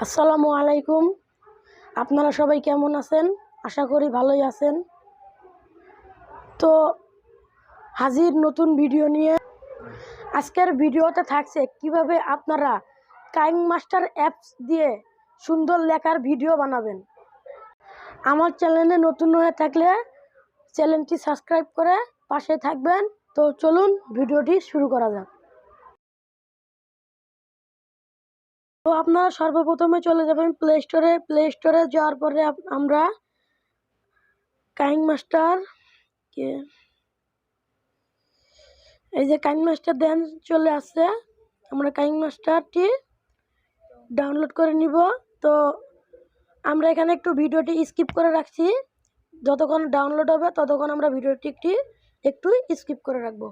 আসসালামু আলাইকুম। আপনারা সবাই কেমন আছেন? আশা করি ভালোই আছেন। তো হাজির নতুন ভিডিও নিয়ে। আজকের ভিডিওতে থাকছে কিভাবে আপনারা কাইনমাস্টার অ্যাপস দিয়ে সুন্দর লেখার ভিডিও বানাবেন। আমার চ্যানেলে নতুন হয়ে থাকলে চ্যানেলটি সাবস্ক্রাইব করে পাশে থাকবেন। তো চলুন ভিডিওটি শুরু করা যাক। তো আপনারা সর্বপ্রথমে চলে যাবেন প্লে স্টোরে যাওয়ার পরে আমরা কাইনমাস্টার এই যে কাইনমাস্টার দেন চলে আসছে, আমরা কাইনমাস্টারটি ডাউনলোড করে নিব। তো আমরা এখানে একটু ভিডিওটি স্কিপ করে রাখছি, যতক্ষণ ডাউনলোড হবে ততক্ষণ আমরা ভিডিওটি একটু স্কিপ করে রাখবো।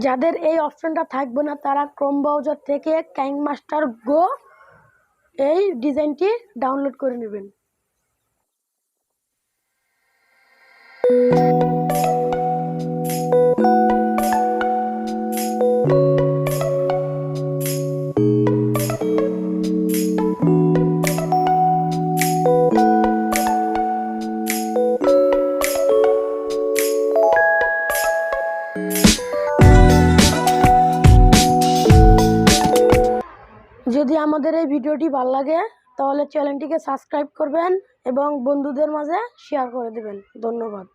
যাদের এই অপশনটা থাকবে না তারা ক্রোম ব্রাউজার থেকে কাইনমাস্টার গো এই ডিজাইনটি ডাউনলোড করে নেবেন। যদি আমাদের এই ভিডিওটি ভালো লাগে তাহলে চ্যানেলটিকে সাবস্ক্রাইব করবেন এবং বন্ধুদের মাঝে শেয়ার করে দেবেন। ধন্যবাদ।